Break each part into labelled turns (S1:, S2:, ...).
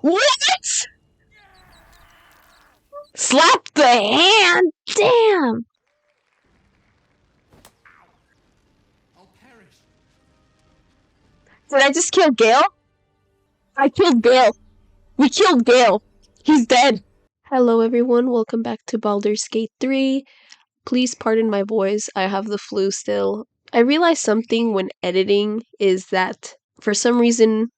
S1: What? Slap the hand! Damn! Did I just kill Gale? I killed Gale. We killed Gale. He's dead. Hello everyone, welcome back to Baldur's Gate 3. Please pardon my voice, I have the flu still. I realized something when editing is that for some reason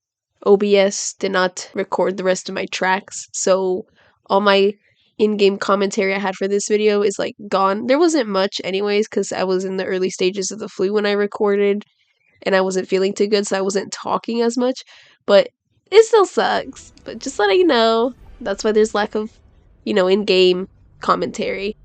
S1: OBS did not record the rest of my tracks, so all my in-game commentary I had for this video is like gone. There wasn't much anyways because I was in the early stages of the flu when I recorded and I wasn't feeling too good, so I wasn't talking as much, but it still sucks. But just letting you know, that's why there's lack of, in-game commentary.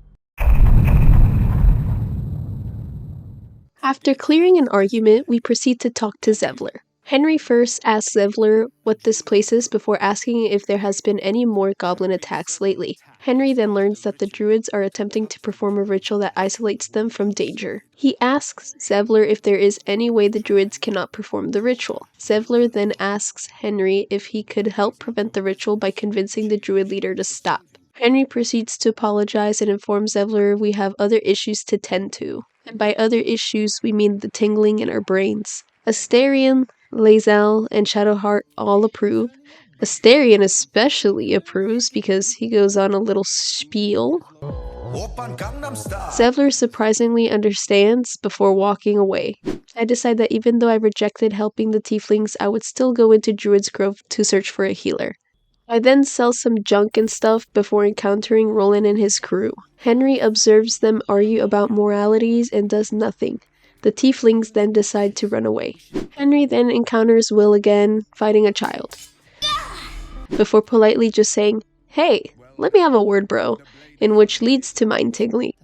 S1: After clearing an argument, we proceed to talk to Zevler. Henry first asks Zevler what this place is before asking if there has been any more goblin attacks lately. Henry then learns that the druids are attempting to perform a ritual that isolates them from danger. He asks Zevler if there is any way the druids cannot perform the ritual. Zevler then asks Henry if he could help prevent the ritual by convincing the druid leader to stop. Henry proceeds to apologize and informs Zevler we have other issues to tend to. And by other issues, we mean the tingling in our brains. Astarion, Lae'zel, and Shadowheart all approve. Astarion especially approves because he goes on a little spiel. Zevler surprisingly understands before walking away. I decide that even though I rejected helping the tieflings, I would still go into Druid's Grove to search for a healer. I then sell some junk and stuff before encountering Roland and his crew. Henry observes them argue about moralities and does nothing. The tieflings then decide to run away. Henry then encounters Will again, fighting a child. Before politely just saying, "Hey, let me have a word, bro," in which leads to mind tingling.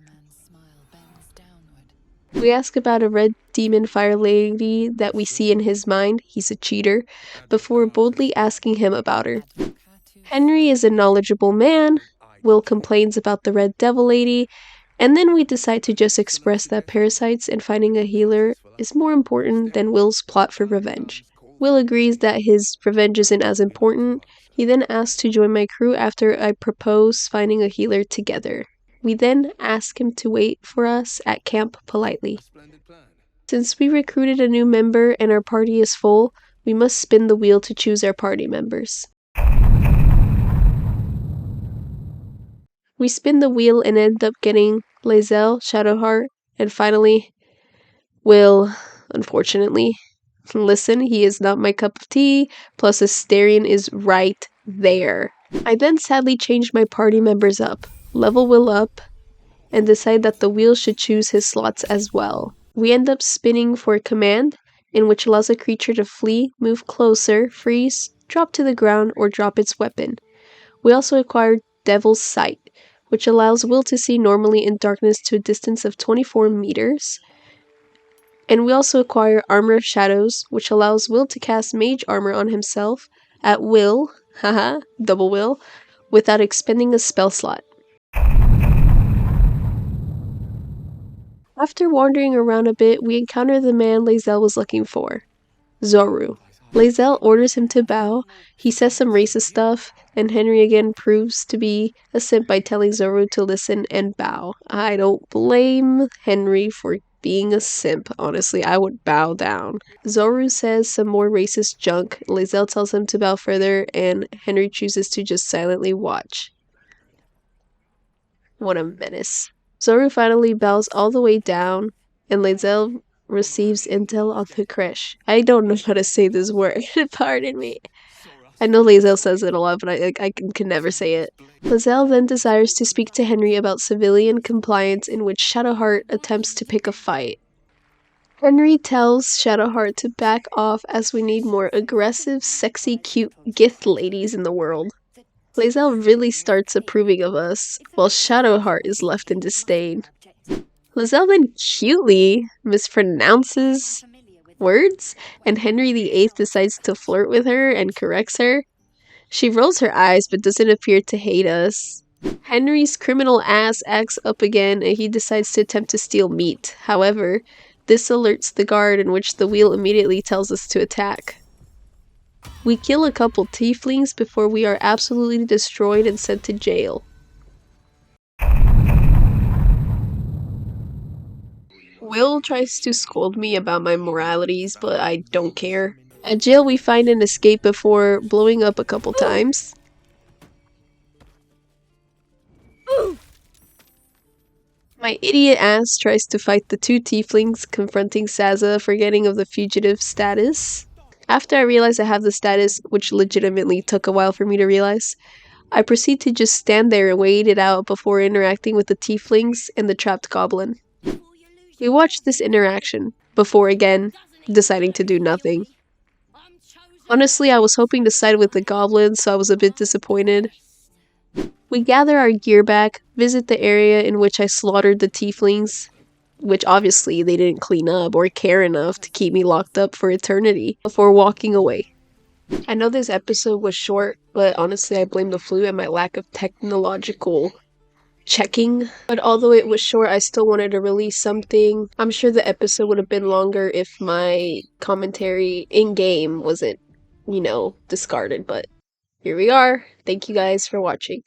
S1: We ask about a red demon fire lady that we see in his mind, he's a cheater, before boldly asking him about her. Henry is a knowledgeable man, Will complains about the red devil lady, and then we decide to just express that parasites and finding a healer is more important than Will's plot for revenge. Will agrees that his revenge isn't as important. He then asks to join my crew after I propose finding a healer together. We then ask him to wait for us at camp politely. Since we recruited a new member and our party is full, we must spin the wheel to choose our party members. We spin the wheel and end up getting Lae'zel, Shadowheart, and finally, Will, unfortunately. Listen, he is not my cup of tea, plus Astarion is right there. I then sadly change my party members up, level Will up, and decide that the wheel should choose his slots as well. We end up spinning for a command, in which allows a creature to flee, move closer, freeze, drop to the ground, or drop its weapon. We also acquired Devil's Sight, which allows Will to see normally in darkness to a distance of 24 meters. And we also acquire Armor of Shadows, which allows Will to cast mage armor on himself at will, haha, double will, without expending a spell slot. After wandering around a bit, we encounter the man Lae'zel was looking for, Zoru. Lae'zel orders him to bow, he says some racist stuff, and Henry again proves to be a simp by telling Zoru to listen and bow. I don't blame Henry for being a simp, honestly, I would bow down. Zoru says some more racist junk, Lae'zel tells him to bow further, and Henry chooses to just silently watch. What a menace. Zoru finally bows all the way down, and Lae'zel receives intel on the Kresh. I don't know how to say this word, pardon me. I know Lae'zel says it a lot, but I can never say it. Lae'zel then desires to speak to Henry about civilian compliance, in which Shadowheart attempts to pick a fight. Henry tells Shadowheart to back off as we need more aggressive, sexy, cute Gith ladies in the world. Lae'zel really starts approving of us, while Shadowheart is left in disdain. Lae'zel then cutely mispronounces words, and Henry VIII decides to flirt with her and corrects her. She rolls her eyes but doesn't appear to hate us. Henry's criminal ass acts up again and he decides to attempt to steal meat. However, this alerts the guard, in which the wheel immediately tells us to attack. We kill a couple tieflings before we are absolutely destroyed and sent to jail. Will tries to scold me about my moralities, but I don't care. At jail, we find an escape before blowing up a couple times. My idiot ass tries to fight the two tieflings, confronting Saza, forgetting of the fugitive status. After I realize I have the status, which legitimately took a while for me to realize, I proceed to just stand there and wait it out before interacting with the tieflings and the trapped goblin. We watched this interaction, before again, deciding to do nothing. Honestly, I was hoping to side with the goblin, so I was a bit disappointed. We gather our gear back, visit the area in which I slaughtered the tieflings, which obviously they didn't clean up or care enough to keep me locked up for eternity, before walking away. I know this episode was short, but honestly I blame the flu and my lack of technological checking. But although it was short, I still wanted to release something. I'm sure the episode would have been longer if my commentary in-game wasn't, discarded, but here we are. Thank you guys for watching.